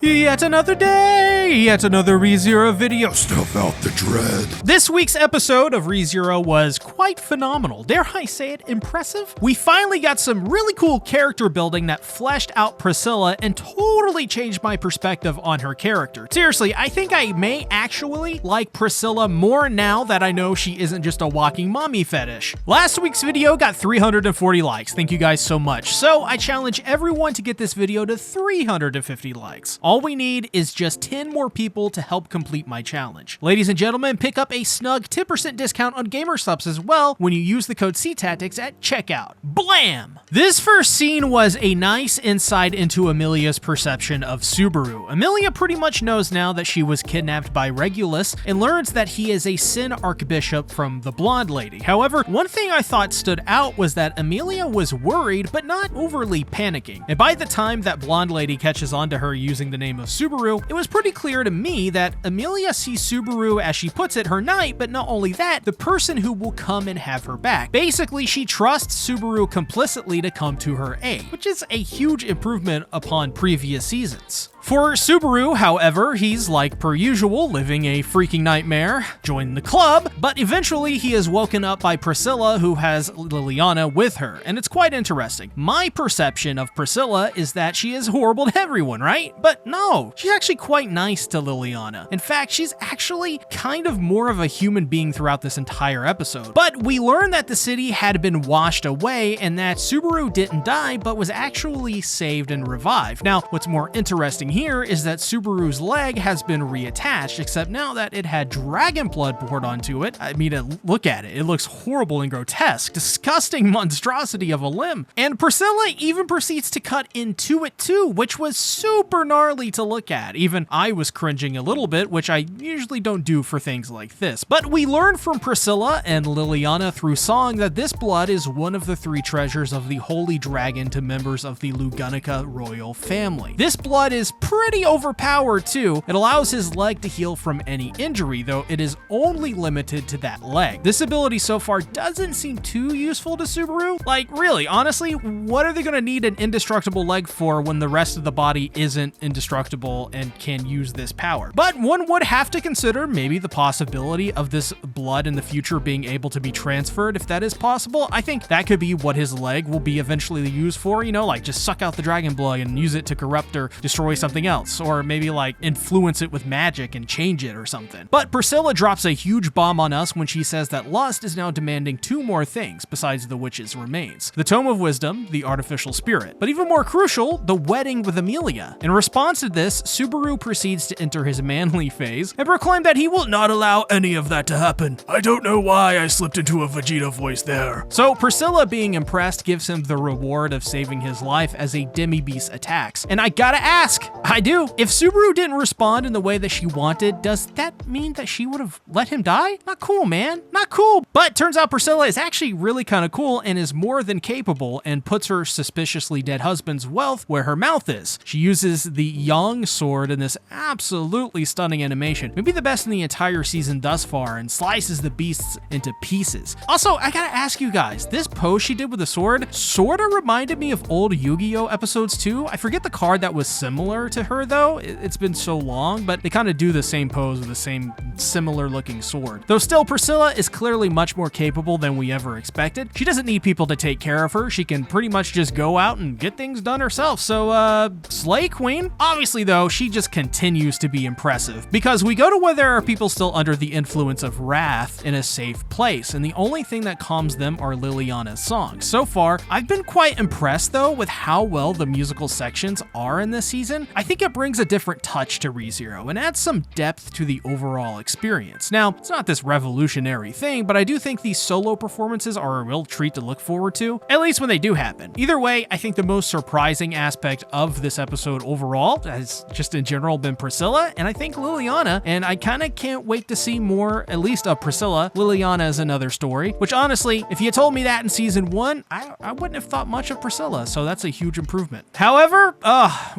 Yet another day, yet another ReZero video. Snuff out the dread. This week's episode of ReZero was quite phenomenal. Dare I say it, impressive? We finally got some really cool character building that fleshed out Priscilla and totally changed my perspective on her character. Seriously, I think I may actually like Priscilla more now that I know she isn't just a walking mommy fetish. Last week's video got 340 likes. Thank you guys so much. So I challenge everyone to get this video to 350 likes. All we need is just 10 more people to help complete my challenge. Ladies and gentlemen, pick up a snug 10% discount on gamer subs as well when you use the code CTACTICS at checkout. Blam! This first scene was a nice insight into Amelia's perception of Subaru. Amelia pretty much knows now that she was kidnapped by Regulus and learns that he is a Sin Archbishop from the blonde lady. However, one thing I thought stood out was that Amelia was worried but not overly panicking. And by the time that blonde lady catches on to her using the name of Subaru, it was pretty clear to me that Amelia sees Subaru, as she puts it, her knight, but not only that, the person who will come and have her back. Basically, she trusts Subaru complicitly to come to her aid, which is a huge improvement upon previous seasons. For Subaru, however, he's like per usual, living a freaking nightmare, joined the club, but eventually he is woken up by Priscilla, who has Liliana with her, and it's quite interesting. My perception of Priscilla is that she is horrible to everyone, right? But no, she's actually quite nice to Liliana. In fact, she's actually kind of more of a human being throughout this entire episode. But we learn that the city had been washed away and that Subaru didn't die, but was actually saved and revived. Now, what's more interesting here is that Subaru's leg has been reattached, except now that it had dragon blood poured onto it. I mean, look at it. It looks horrible and grotesque. Disgusting monstrosity of a limb. And Priscilla even proceeds to cut into it too, which was super gnarly to look at. Even I was cringing a little bit, which I usually don't do for things like this. But we learn from Priscilla and Liliana through song that this blood is one of the 3 treasures of the holy dragon to members of the Lugunica royal family. This blood is pretty overpowered too. It allows his leg to heal from any injury, though it is only limited to that leg. This ability so far doesn't seem too useful to Subaru. Like, really, honestly, what are they going to need an indestructible leg for when the rest of the body isn't indestructible and can use this power? But one would have to consider maybe the possibility of this blood in the future being able to be transferred. If that is possible, I think that could be what his leg will be eventually used for, you know, like just suck out the dragon blood and use it to corrupt or destroy something else, or maybe like influence it with magic and change it or something. But Priscilla drops a huge bomb on us when she says that Lust is now demanding 2 more things besides the witch's remains: the Tome of Wisdom, the artificial spirit, but even more crucial, the wedding with Amelia. In response to this, Subaru proceeds to enter his manly phase and proclaim that he will not allow any of that to happen. I don't know why I slipped into a Vegeta voice there. So Priscilla, being impressed, gives him the reward of saving his life as a demi-beast attacks. And I gotta ask, I do, if Subaru didn't respond in the way that she wanted, does that mean that she would have let him die? Not cool, man. Not cool. But turns out Priscilla is actually really kind of cool and is more than capable, and puts her suspiciously dead husband's wealth where her mouth is. She uses the Yang sword in this absolutely stunning animation, maybe the best in the entire season thus far, and slices the beasts into pieces. Also, I gotta ask you guys, this pose she did with the sword sorta reminded me of old Yu-Gi-Oh episodes too. I forget the card that was similar to her though. It's been so long, but they kind of do the same pose with the same similar looking sword. Though still, Priscilla is clearly much more capable than we ever expected. She doesn't need people to take care of her. She can pretty much just go out and get things done herself. So, slay queen. Obviously though, she just continues to be impressive, because we go to where there are people still under the influence of wrath in a safe place, and the only thing that calms them are Liliana's songs. So far, I've been quite impressed though with how well the musical sections are in this season. I think it brings a different touch to ReZero and adds some depth to the overall experience. Now, it's not this revolutionary thing, but I do think these solo performances are a real treat to look forward to, at least when they do happen. Either way, I think the most surprising aspect of this episode overall has just in general been Priscilla, and I think Liliana, and I kind of can't wait to see more, at least of Priscilla. Liliana is another story, which honestly, if you told me that in season 1, I wouldn't have thought much of Priscilla, so that's a huge improvement. However,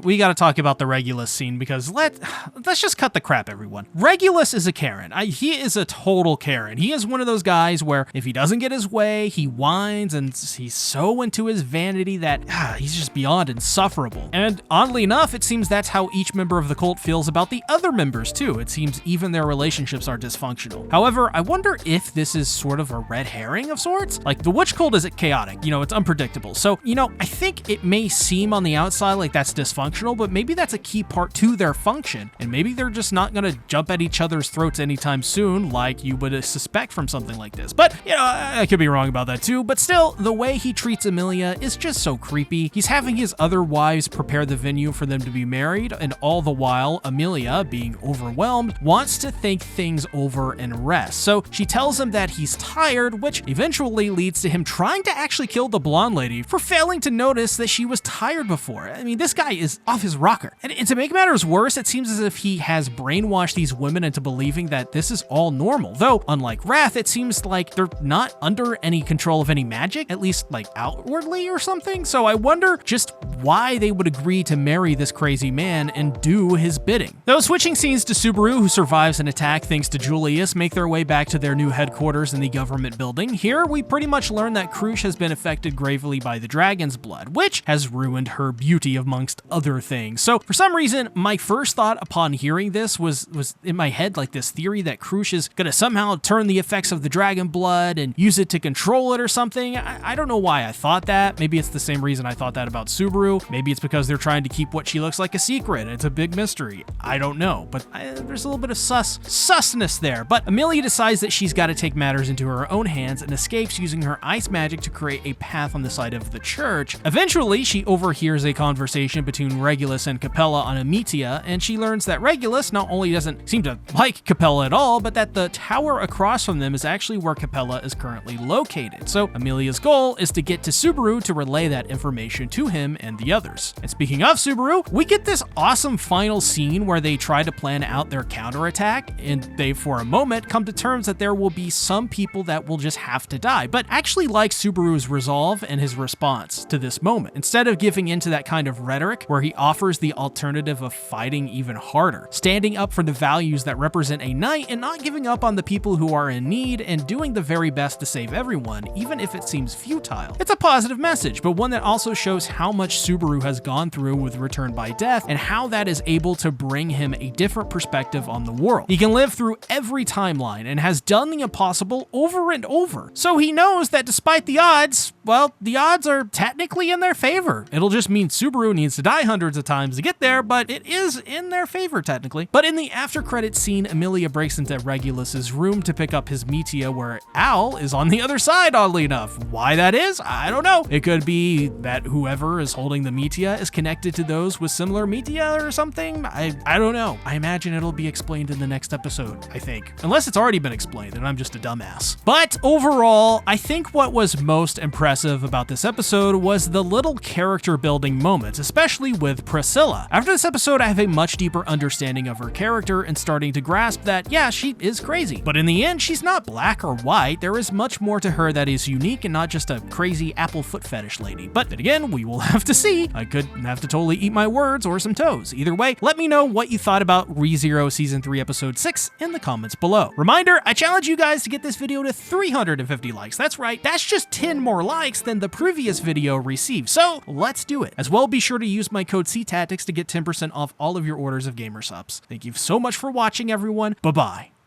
we gotta talk about the Regulus scene, because let's just cut the crap, everyone. Regulus is a Karen. He is a total Karen. He is one of those guys where if he doesn't get his way, he whines, and he's so into his vanity that he's just beyond insufferable. And oddly enough, it seems that's how each member of the cult feels about the other members too. It seems even their relationships are dysfunctional. However, I wonder if this is sort of a red herring of sorts. Like, the witch cult isn't chaotic, it's unpredictable. So, I think it may seem on the outside like that's dysfunctional, but maybe that's a key part to their function, and maybe they're just not gonna jump at each other's throats anytime soon like you would suspect from something like this. But, I could be wrong about that too, but still, the way he treats Amelia is just so creepy. He's having his other wives prepare the venue for them to be married, and all the while, Amelia, being overwhelmed, wants to think things over and rest. So she tells him that he's tired, which eventually leads to him trying to actually kill the blonde lady for failing to notice that she was tired before. I mean, this guy is off his rocker. And to make matters worse, it seems as if he has brainwashed these women into believing that this is all normal. Though, unlike Wrath, it seems like they're not under any control of any magic, at least like outwardly or something. So I wonder just why they would agree to marry this crazy man and do his bidding. Though switching scenes to Subaru, who survives an attack thanks to Julius, make their way back to their new headquarters in the government building. Here, we pretty much learn that Krush has been affected gravely by the dragon's blood, which has ruined her beauty amongst other things. So for some reason, my first thought upon hearing this was in my head like this theory that Krush is gonna somehow turn the effects of the dragon blood and use it to control it or something. I don't know why I thought that. Maybe it's the same reason I thought that about Subaru. Maybe it's because they're trying to keep what she looks like a secret. It's a big mystery. I don't know, but there's a little bit of susness there. But Amelia decides that she's got to take matters into her own hands and escapes using her ice magic to create a path on the side of the church. Eventually, she overhears a conversation between Regulus and Capella on Amitia, and she learns that Regulus not only doesn't seem to like Capella at all, but that the tower across from them is actually where Capella is currently located. So Amelia's goal is to get to Subaru to relay that information to him and the others. And speaking of Subaru, we get this awesome final scene where they try to plan out their counterattack, and they for a moment come to terms that there will be some people that will just have to die, but actually like Subaru's resolve and his response to this moment. Instead of giving into that kind of rhetoric where he offers the alternative of fighting even harder, standing up for the values that represent a knight and not giving up on the people who are in need and doing the very best to save everyone, even if it seems futile. It's a positive message, but one that also shows how much Subaru has gone through with Return by Death and how that is able to bring him a different perspective on the world. He can live through every timeline and has done the impossible over and over. So he knows that despite the odds, well, the odds are technically in their favor. It'll just mean Subaru needs to die hundreds of times to get there, but it is in their favor technically. But in the after credits scene, Amelia breaks into Regulus's room to pick up his Metia, where Al is on the other side, oddly enough. Why that is, I don't know. It could be that whoever is holding the Metia is connected to those with similar Metia or something. I don't know. I imagine it'll be explained in the next episode, I think. Unless it's already been explained and I'm just a dumbass. But overall, I think what was most impressive about this episode was the little character building moments, especially with Priscilla. After this episode, I have a much deeper understanding of her character and starting to grasp that, yeah, she is crazy. But in the end, she's not black or white. There is much more to her that is unique and not just a crazy apple foot fetish lady. But then again, we will have to see. I could have to totally eat my words or some toes. Either way, let me know what you thought about ReZero Season 3 Episode 6 in the comments below. Reminder, I challenge you guys to get this video to 350 likes. That's right, that's just 10 more likes than the previous video received. So let's do it. As well, be sure to use my code CTactics to get 10% off all of your orders of gamer subs. Thank you so much for watching, everyone. Bye-bye.